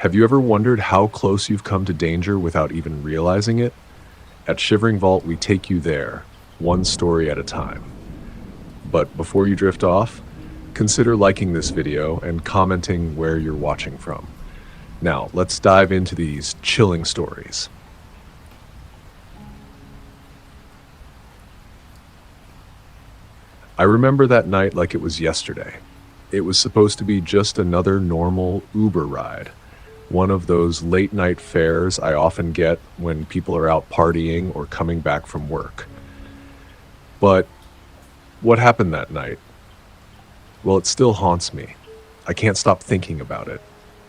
Have you ever wondered how close you've come to danger without even realizing it? At Shivering Vault, we take you there, one story at a time. But before you drift off, consider liking this video and commenting where you're watching from. Now, let's dive into these chilling stories. I remember that night like it was yesterday. It was supposed to be just another normal Uber ride. One of those late night fares I often get when people are out partying or coming back from work. But what happened that night? Well, it still haunts me. I can't stop thinking about it.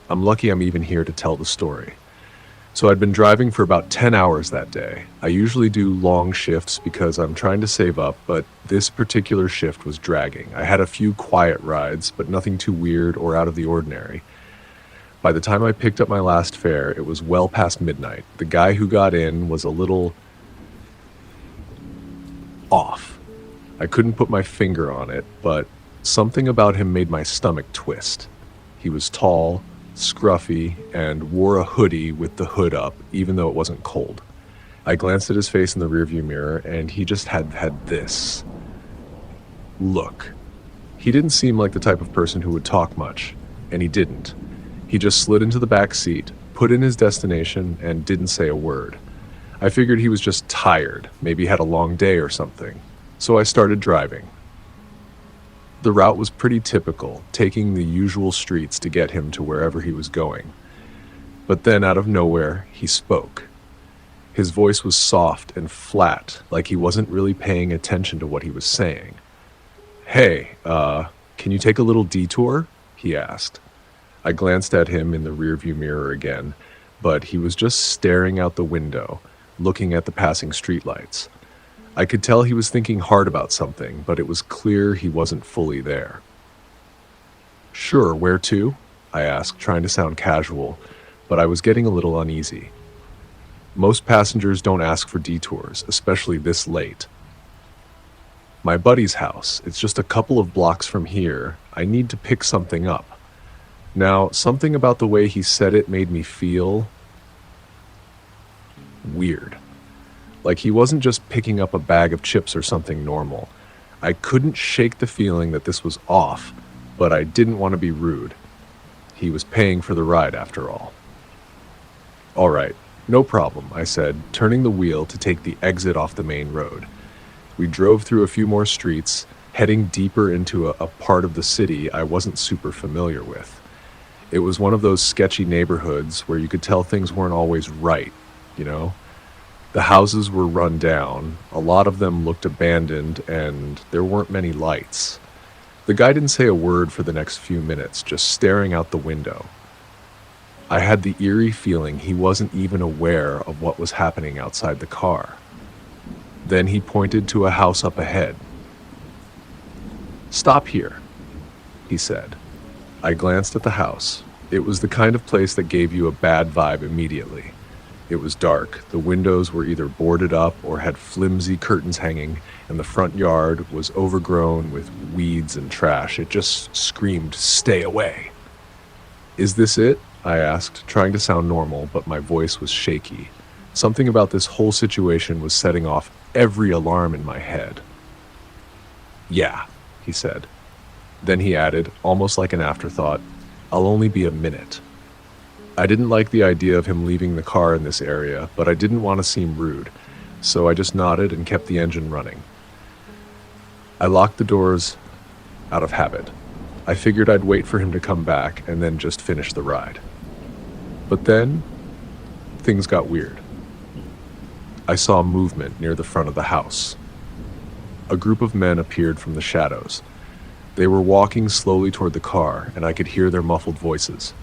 I'm lucky I'm even here to tell the story. So I'd been driving for about 10 hours that day. I usually do long shifts because I'm trying to save up, but this particular shift was dragging. I had a few quiet rides, but nothing too weird or out of the ordinary. By the time I picked up my last fare, it was well past midnight. The guy who got in was a little off. I couldn't put my finger on it, but something about him made my stomach twist. He was tall, scruffy, and wore a hoodie with the hood up, even though it wasn't cold. I glanced at his face in the rearview mirror, and he just had this look. He didn't seem like the type of person who would talk much, and he didn't. He just slid into the back seat, put in his destination, and didn't say a word. I figured he was just tired, maybe had a long day or something, so I started driving. The route was pretty typical, taking the usual streets to get him to wherever he was going. But then, out of nowhere, he spoke. His voice was soft and flat, like he wasn't really paying attention to what he was saying. "Hey, can you take a little detour?" he asked. I glanced at him in the rearview mirror again, but he was just staring out the window, looking at the passing streetlights. I could tell he was thinking hard about something, but it was clear he wasn't fully there. "Sure, where to?" I asked, trying to sound casual, but I was getting a little uneasy. Most passengers don't ask for detours, especially this late. "My buddy's house. It's just a couple of blocks from here. I need to pick something up." Now, something about the way he said it made me feel weird. Like he wasn't just picking up a bag of chips or something normal. I couldn't shake the feeling that this was off, but I didn't want to be rude. He was paying for the ride after all. "All right, no problem," I said, turning the wheel to take the exit off the main road. We drove through a few more streets, heading deeper into a part of the city I wasn't super familiar with. It was one of those sketchy neighborhoods where you could tell things weren't always right, you know? The houses were run down, a lot of them looked abandoned, and there weren't many lights. The guy didn't say a word for the next few minutes, just staring out the window. I had the eerie feeling he wasn't even aware of what was happening outside the car. Then he pointed to a house up ahead. "Stop here," he said. I glanced at the house. It was the kind of place that gave you a bad vibe immediately. It was dark, the windows were either boarded up or had flimsy curtains hanging, and the front yard was overgrown with weeds and trash. It just screamed, "Stay away." "Is this it?" I asked, trying to sound normal, but my voice was shaky. Something about this whole situation was setting off every alarm in my head. "Yeah," he said. Then he added, almost like an afterthought, "I'll only be a minute." I didn't like the idea of him leaving the car in this area, but I didn't want to seem rude, so I just nodded and kept the engine running. I locked the doors out of habit. I figured I'd wait for him to come back and then just finish the ride. But then, things got weird. I saw movement near the front of the house. A group of men appeared from the shadows. They were walking slowly toward the car, and I could hear their muffled voices.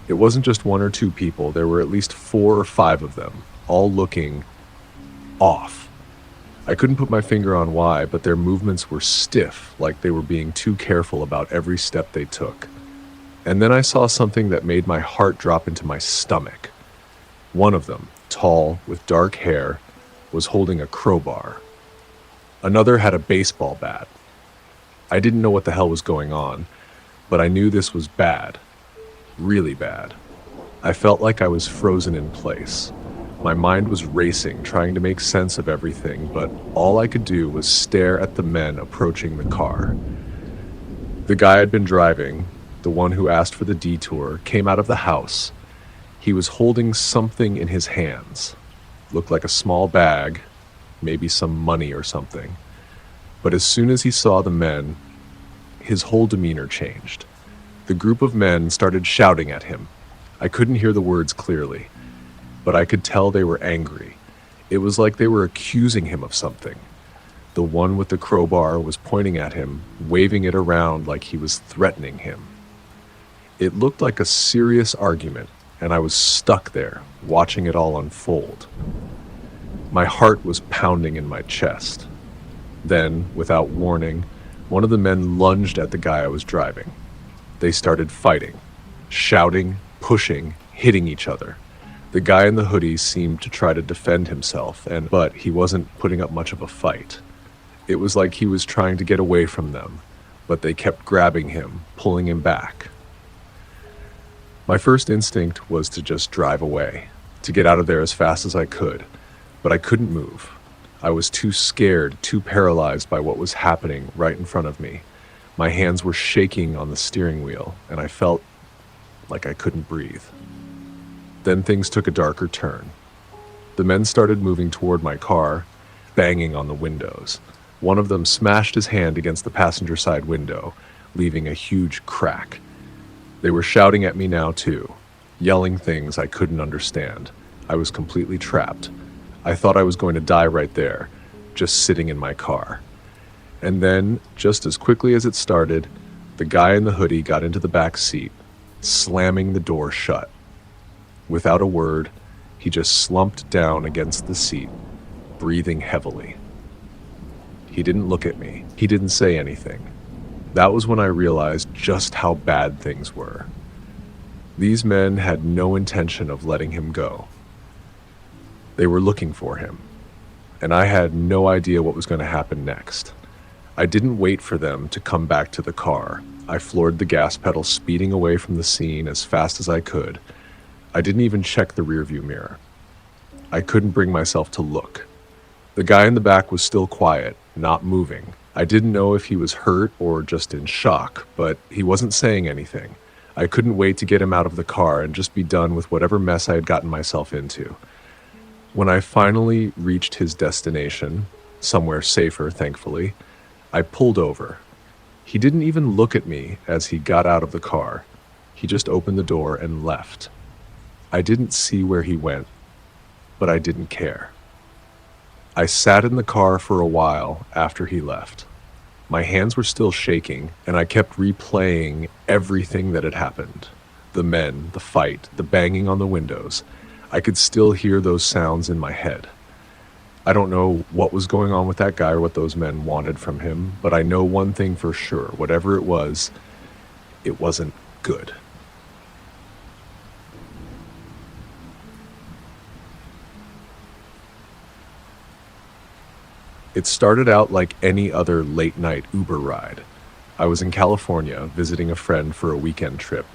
It wasn't just one or two people, there were at least 4 or 5 of them, all looking off. I couldn't put my finger on why, but their movements were stiff, like they were being too careful about every step they took. And then I saw something that made my heart drop into my stomach. One of them, tall, with dark hair, was holding a crowbar. Another had a baseball bat. I didn't know what the hell was going on, but I knew this was bad. Really bad. I felt like I was frozen in place. My mind was racing, trying to make sense of everything, but all I could do was stare at the men approaching the car. The guy I'd been driving, the one who asked for the detour, came out of the house. He was holding something in his hands. Looked like a small bag, maybe some money or something. But as soon as he saw the men, his whole demeanor changed. The group of men started shouting at him. I couldn't hear the words clearly, but I could tell they were angry. It was like they were accusing him of something. The one with the crowbar was pointing at him, waving it around like he was threatening him. It looked like a serious argument, and I was stuck there, watching it all unfold. My heart was pounding in my chest. Then, without warning, one of the men lunged at the guy I was driving. They started fighting, shouting, pushing, hitting each other. The guy in the hoodie seemed to try to defend himself, but he wasn't putting up much of a fight. It was like he was trying to get away from them, but they kept grabbing him, pulling him back. My first instinct was to just drive away, to get out of there as fast as I could, but I couldn't move. I was too scared, too paralyzed by what was happening right in front of me. My hands were shaking on the steering wheel, and I felt like I couldn't breathe. Then things took a darker turn. The men started moving toward my car, banging on the windows. One of them smashed his hand against the passenger side window, leaving a huge crack. They were shouting at me now too, yelling things I couldn't understand. I was completely trapped. I thought I was going to die right there, just sitting in my car. And then, just as quickly as it started, the guy in the hoodie got into the back seat, slamming the door shut. Without a word, he just slumped down against the seat, breathing heavily. He didn't look at me. He didn't say anything. That was when I realized just how bad things were. These men had no intention of letting him go. They were looking for him, and I had no idea what was going to happen next. I didn't wait for them to come back to the car. I floored the gas pedal, speeding away from the scene as fast as I could. I didn't even check the rearview mirror. I couldn't bring myself to look. The guy in the back was still quiet, not moving. I didn't know if he was hurt or just in shock, but he wasn't saying anything. I couldn't wait to get him out of the car and just be done with whatever mess I had gotten myself into. When I finally reached his destination, somewhere safer, thankfully, I pulled over. He didn't even look at me as he got out of the car. He just opened the door and left. I didn't see where he went, but I didn't care. I sat in the car for a while after he left. My hands were still shaking, and I kept replaying everything that had happened. The men, the fight, the banging on the windows. I could still hear those sounds in my head. I don't know what was going on with that guy or what those men wanted from him, but I know one thing for sure. Whatever it wasn't good. It started out like any other late-night Uber ride. I was in California visiting a friend for a weekend trip.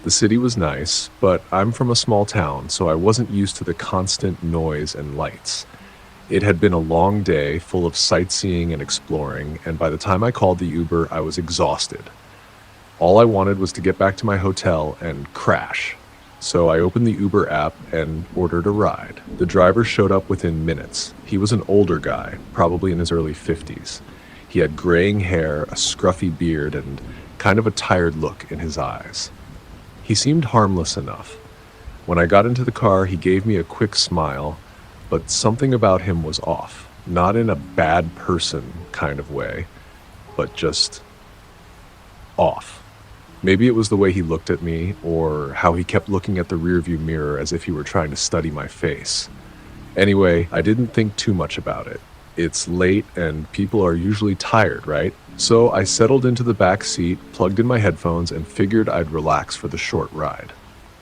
The city was nice, but I'm from a small town, so I wasn't used to the constant noise and lights. It had been a long day full of sightseeing and exploring, and by the time I called the Uber, I was exhausted. All I wanted was to get back to my hotel and crash. So I opened the Uber app and ordered a ride. The driver showed up within minutes. He was an older guy, probably in his early 50s. He had graying hair, a scruffy beard, and kind of a tired look in his eyes. He seemed harmless enough. When I got into the car, he gave me a quick smile, but something about him was off. Not in a bad person kind of way, but just off. Maybe it was the way he looked at me, or how he kept looking at the rearview mirror as if he were trying to study my face. Anyway, I didn't think too much about it. It's late and people are usually tired, right? So I settled into the back seat, plugged in my headphones, and figured I'd relax for the short ride.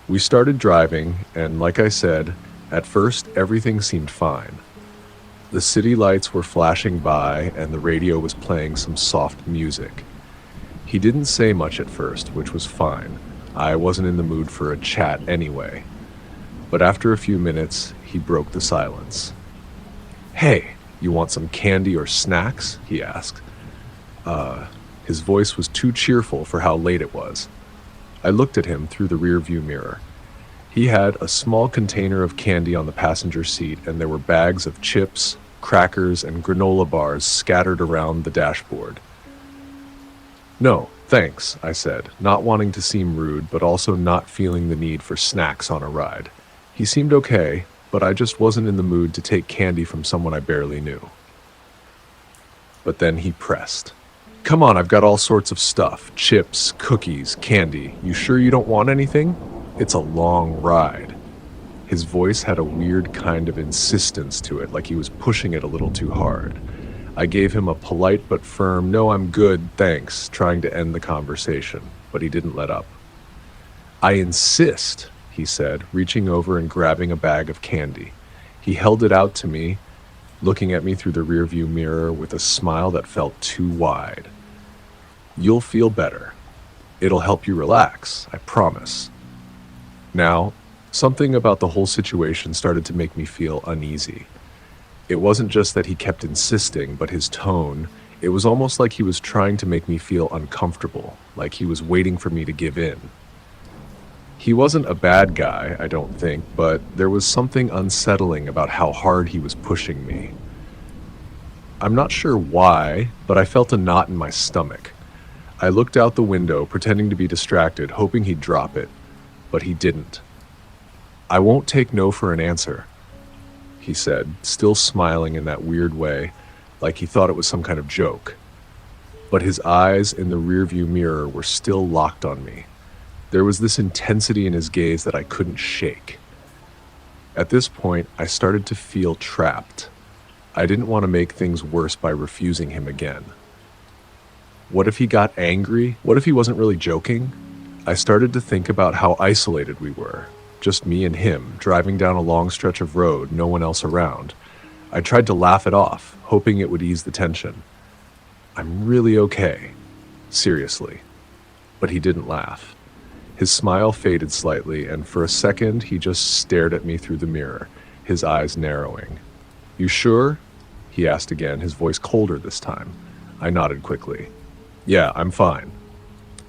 We started driving, and like I said, at first everything seemed fine. The city lights were flashing by, and the radio was playing some soft music. He didn't say much at first, which was fine. I wasn't in the mood for a chat anyway. But after a few minutes, he broke the silence. "Hey, you want some candy or snacks?" he asked. His voice was too cheerful for how late it was. I looked at him through the rearview mirror. He had a small container of candy on the passenger seat, and there were bags of chips, crackers, and granola bars scattered around the dashboard. "No, thanks," I said, not wanting to seem rude, but also not feeling the need for snacks on a ride. He seemed okay, but I just wasn't in the mood to take candy from someone I barely knew. But then he pressed. "Come on, I've got all sorts of stuff. Chips, cookies, candy. You sure you don't want anything? It's a long ride." His voice had a weird kind of insistence to it, like he was pushing it a little too hard. I gave him a polite but firm, "No, I'm good, thanks," trying to end the conversation, but he didn't let up. "I insist," he said, reaching over and grabbing a bag of candy. He held it out to me, looking at me through the rearview mirror with a smile that felt too wide. "You'll feel better. It'll help you relax, I promise." Now, something about the whole situation started to make me feel uneasy. It wasn't just that he kept insisting, but his tone. It was almost like he was trying to make me feel uncomfortable, like he was waiting for me to give in. He wasn't a bad guy, I don't think, but there was something unsettling about how hard he was pushing me. I'm not sure why, but I felt a knot in my stomach. I looked out the window, pretending to be distracted, hoping he'd drop it, but he didn't. "I won't take no for an answer," he said, still smiling in that weird way, like he thought it was some kind of joke. But his eyes in the rearview mirror were still locked on me. There was this intensity in his gaze that I couldn't shake. At this point, I started to feel trapped. I didn't want to make things worse by refusing him again. What if he got angry? What if he wasn't really joking? I started to think about how isolated we were. Just me and him, driving down a long stretch of road, no one else around. I tried to laugh it off, hoping it would ease the tension. "I'm really okay. Seriously." But he didn't laugh. His smile faded slightly, and for a second he just stared at me through the mirror, his eyes narrowing. "You sure?" he asked again, his voice colder this time. I nodded quickly. "Yeah, I'm fine."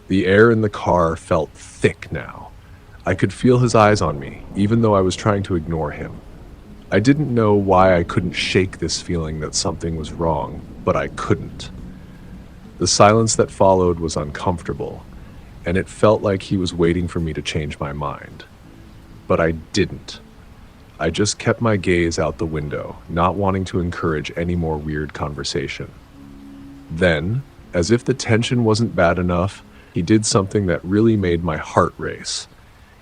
The air in the car felt thick now. I could feel his eyes on me, even though I was trying to ignore him. I didn't know why I couldn't shake this feeling that something was wrong, but I couldn't. The silence that followed was uncomfortable, and it felt like he was waiting for me to change my mind. But I didn't. I just kept my gaze out the window, not wanting to encourage any more weird conversation. Then, as if the tension wasn't bad enough, he did something that really made my heart race.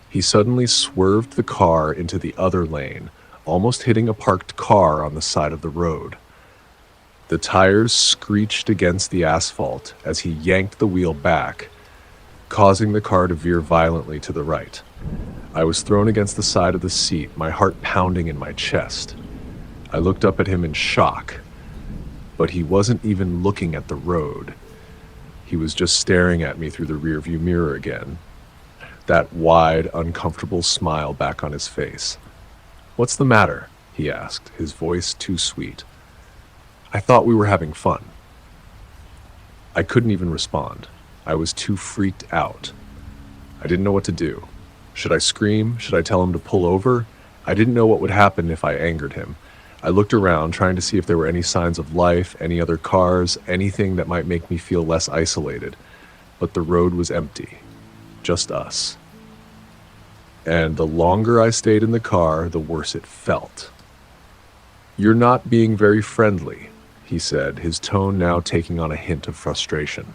He suddenly swerved the car into the other lane, almost hitting a parked car on the side of the road. The tires screeched against the asphalt as he yanked the wheel back, causing the car to veer violently to the right. I was thrown against the side of the seat, my heart pounding in my chest. I looked up at him in shock, but he wasn't even looking at the road. He was just staring at me through the rearview mirror again, that wide, uncomfortable smile back on his face. "What's the matter?" he asked, his voice too sweet. "I thought we were having fun." I couldn't even respond. I was too freaked out. I didn't know what to do. Should I scream? Should I tell him to pull over? I didn't know what would happen if I angered him. I looked around, trying to see if there were any signs of life, any other cars, anything that might make me feel less isolated. But the road was empty. Just us. And the longer I stayed in the car, the worse it felt. "You're not being very friendly," he said, his tone now taking on a hint of frustration.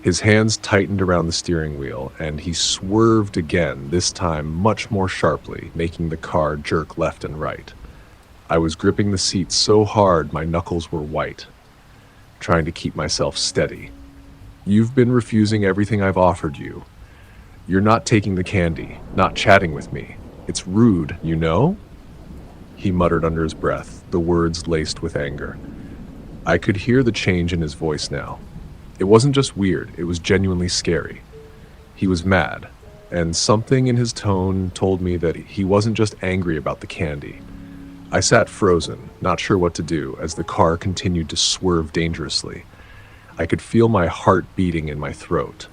His hands tightened around the steering wheel, and he swerved again, this time much more sharply, making the car jerk left and right. I was gripping the seat so hard my knuckles were white, trying to keep myself steady. "You've been refusing everything I've offered you. You're not taking the candy, not chatting with me. It's rude, you know?" He muttered under his breath, the words laced with anger. I could hear the change in his voice now. It wasn't just weird, it was genuinely scary. He was mad, and something in his tone told me that he wasn't just angry about the candy. I sat frozen, not sure what to do, as the car continued to swerve dangerously. I could feel my heart beating in my throat.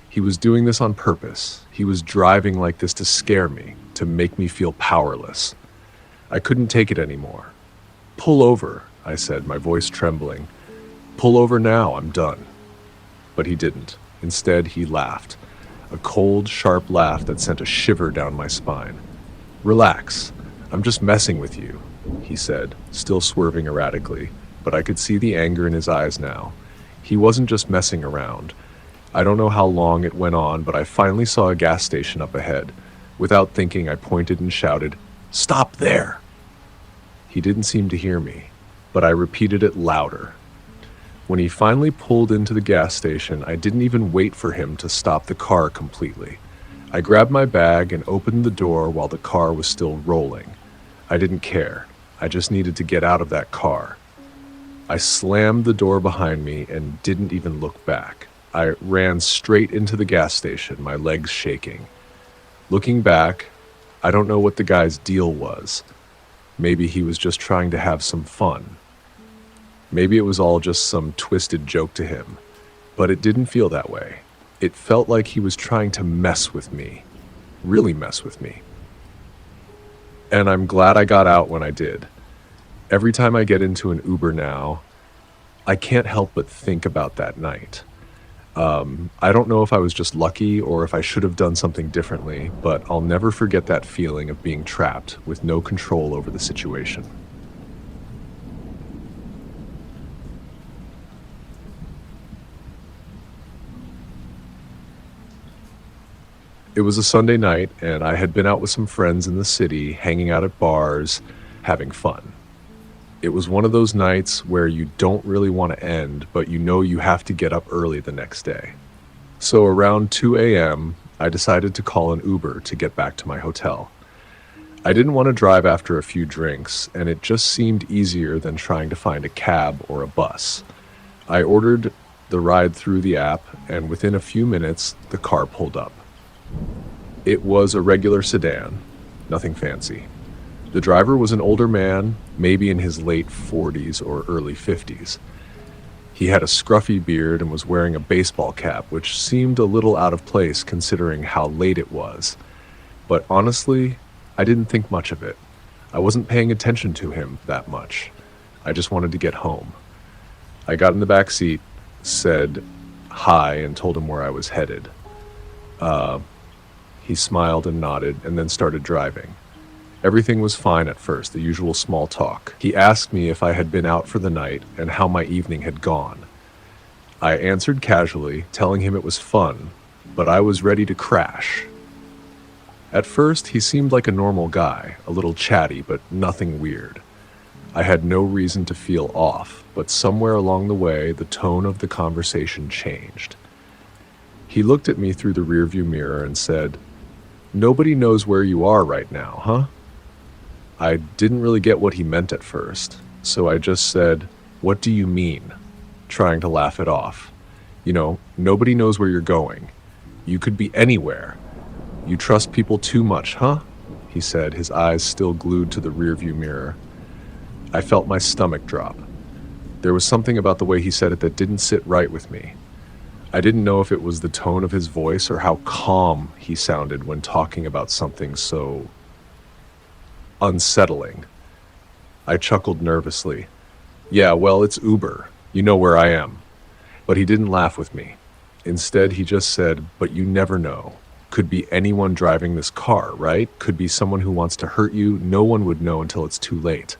He was doing this on purpose. He was driving like this to scare me, to make me feel powerless. I couldn't take it anymore. "Pull over," I said, my voice trembling. "Pull over now, I'm done." But he didn't. Instead, he laughed. A cold, sharp laugh that sent a shiver down my spine. "Relax. I'm just messing with you," he said, still swerving erratically, but I could see the anger in his eyes now. He wasn't just messing around. I don't know how long it went on, but I finally saw a gas station up ahead. Without thinking, I pointed and shouted, "Stop there!" He didn't seem to hear me, but I repeated it louder. When he finally pulled into the gas station, I didn't even wait for him to stop the car completely. I grabbed my bag and opened the door while the car was still rolling. I didn't care. I just needed to get out of that car. I slammed the door behind me and didn't even look back. I ran straight into the gas station, my legs shaking. Looking back, I don't know what the guy's deal was. Maybe he was just trying to have some fun. Maybe it was all just some twisted joke to him, but it didn't feel that way. It felt like he was trying to mess with me, really mess with me. And I'm glad I got out when I did. Every time I get into an Uber now, I can't help but think about that night. I don't know if I was just lucky or if I should have done something differently, but I'll never forget that feeling of being trapped with no control over the situation. It was a Sunday night, and I had been out with some friends in the city, hanging out at bars, having fun. It was one of those nights where you don't really want to end, but you know you have to get up early the next day. So around 2 a.m., I decided to call an Uber to get back to my hotel. I didn't want to drive after a few drinks, and it just seemed easier than trying to find a cab or a bus. I ordered the ride through the app, and within a few minutes, the car pulled up. It was a regular sedan, nothing fancy. The driver was an older man, maybe in his late 40s or early 50s. He had a scruffy beard and was wearing a baseball cap, which seemed a little out of place considering how late it was. But honestly, I didn't think much of it. I wasn't paying attention to him that much. I just wanted to get home. I got in the back seat, said hi, and told him where I was headed. He smiled and nodded and then started driving. Everything was fine at first, the usual small talk. He asked me if I had been out for the night and how my evening had gone. I answered casually, telling him it was fun, but I was ready to crash. At first, he seemed like a normal guy, a little chatty, but nothing weird. I had no reason to feel off, but somewhere along the way, the tone of the conversation changed. He looked at me through the rearview mirror and said, "Nobody knows where you are right now, huh?" I didn't really get what he meant at first, so I just said, "What do you mean?" trying to laugh it off. Nobody knows where you're going. You could be anywhere. You trust people too much, huh? He said, his eyes still glued to the rearview mirror. I felt my stomach drop. There was something about the way he said it that didn't sit right with me. I didn't know if it was the tone of his voice or how calm he sounded when talking about something so unsettling. I chuckled nervously. "Yeah, well, it's Uber. You know where I am." But he didn't laugh with me. Instead, he just said, "But you never know. Could be anyone driving this car, right? Could be someone who wants to hurt you. No one would know until it's too late."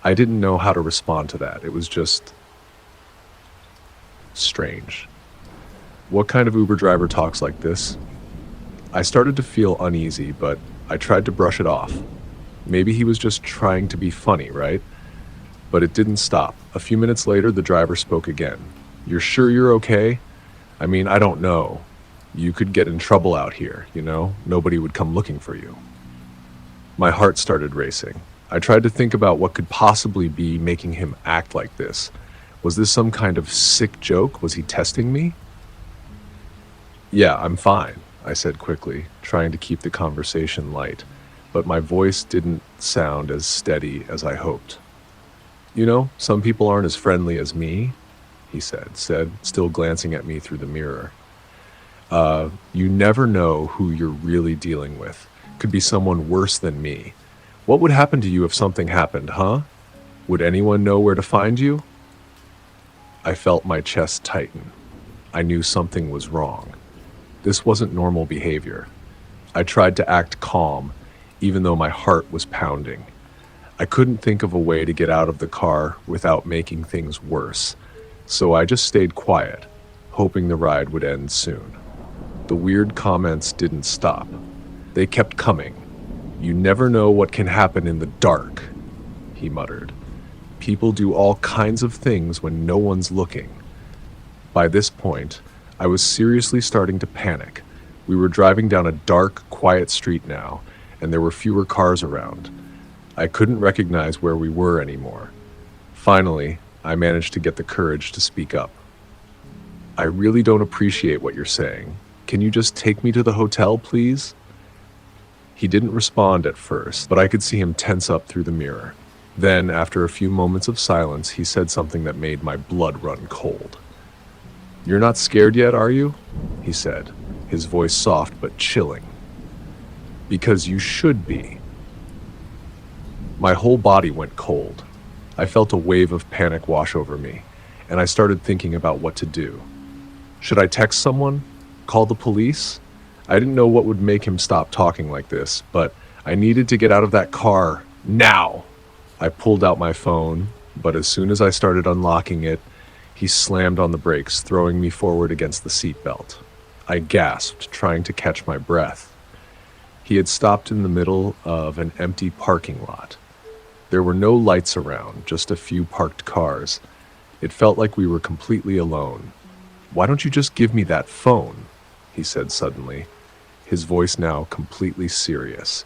I didn't know how to respond to that. It was just strange. What kind of Uber driver talks like this? I started to feel uneasy, but I tried to brush it off. Maybe he was just trying to be funny, right? But it didn't stop. A few minutes later, the driver spoke again. "You're sure you're okay? I mean, I don't know. You could get in trouble out here, Nobody would come looking for you." My heart started racing. I tried to think about what could possibly be making him act like this. Was this some kind of sick joke? Was he testing me? Yeah, I'm fine, I said quickly, trying to keep the conversation light, but my voice didn't sound as steady as I hoped. You know, some people aren't as friendly as me, he said, still glancing at me through the mirror. You never know who you're really dealing with. Could be someone worse than me. What would happen to you if something happened, huh? Would anyone know where to find you? I felt my chest tighten. I knew something was wrong. This wasn't normal behavior. I tried to act calm, even though my heart was pounding. I couldn't think of a way to get out of the car without making things worse, so I just stayed quiet, hoping the ride would end soon. The weird comments didn't stop. They kept coming. You never know what can happen in the dark, he muttered. People do all kinds of things when no one's looking. By this point, I was seriously starting to panic. We were driving down a dark, quiet street now, and there were fewer cars around. I couldn't recognize where we were anymore. Finally, I managed to get the courage to speak up. I really don't appreciate what you're saying. Can you just take me to the hotel, please? He didn't respond at first, but I could see him tense up through the mirror. Then, after a few moments of silence, he said something that made my blood run cold. You're not scared yet, are you? He said, his voice soft but chilling. Because you should be. My whole body went cold. I felt a wave of panic wash over me, and I started thinking about what to do. Should I text someone? Call the police? I didn't know what would make him stop talking like this, but I needed to get out of that car now. I pulled out my phone, but as soon as I started unlocking it, he slammed on the brakes, throwing me forward against the seatbelt. I gasped, trying to catch my breath. He had stopped in the middle of an empty parking lot. There were no lights around, just a few parked cars. It felt like we were completely alone. Why don't you just give me that phone? He said suddenly, his voice now completely serious.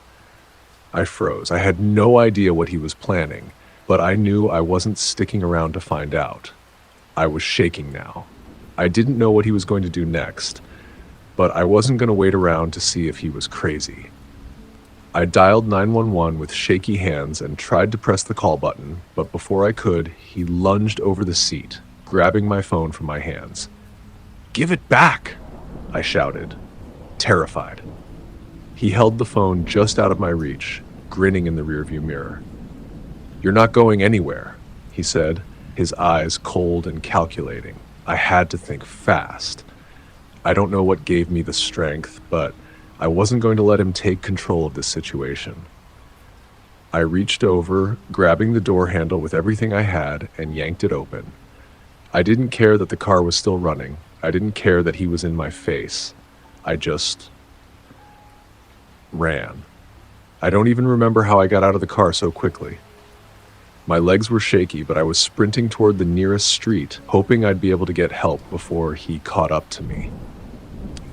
I froze. I had no idea what he was planning, but I knew I wasn't sticking around to find out. I was shaking now. I didn't know what he was going to do next, but I wasn't going to wait around to see if he was crazy. I dialed 911 with shaky hands and tried to press the call button, but before I could, he lunged over the seat, grabbing my phone from my hands. "Give it back!" I shouted, terrified. He held the phone just out of my reach, grinning in the rearview mirror. "You're not going anywhere," he said, his eyes cold and calculating. I had to think fast. I don't know what gave me the strength, but I wasn't going to let him take control of this situation. I reached over, grabbing the door handle with everything I had, and yanked it open. I didn't care that the car was still running. I didn't care that he was in my face. I just ran. I don't even remember how I got out of the car so quickly. My legs were shaky, but I was sprinting toward the nearest street, hoping I'd be able to get help before he caught up to me.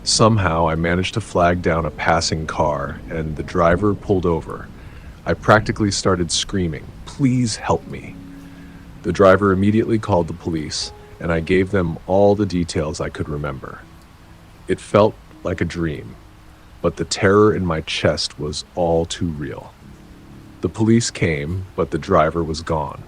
Somehow, I managed to flag down a passing car, and the driver pulled over. I practically started screaming, "Please help me." The driver immediately called the police, and I gave them all the details I could remember. It felt like a dream, but the terror in my chest was all too real. The police came, but the driver was gone.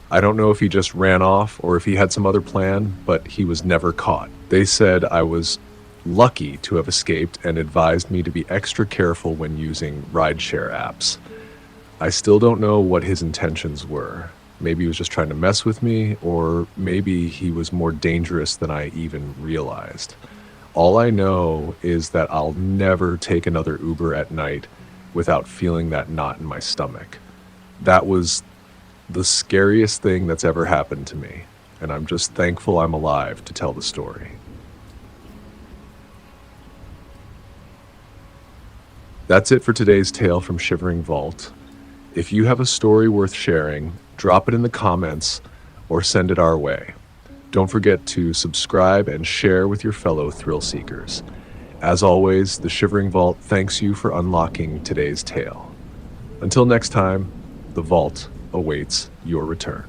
I don't know if he just ran off or if he had some other plan, but he was never caught. They said I was lucky to have escaped and advised me to be extra careful when using rideshare apps. I still don't know what his intentions were. Maybe he was just trying to mess with me, or maybe he was more dangerous than I even realized. All I know is that I'll never take another Uber at night without feeling that knot in my stomach. That was the scariest thing that's ever happened to me, and I'm just thankful I'm alive to tell the story. That's it for today's tale from Shivering Vault. If you have a story worth sharing, drop it in the comments or send it our way. Don't forget to subscribe and share with your fellow thrill seekers. As always, the Shivering Vault thanks you for unlocking today's tale. Until next time, the vault awaits your return.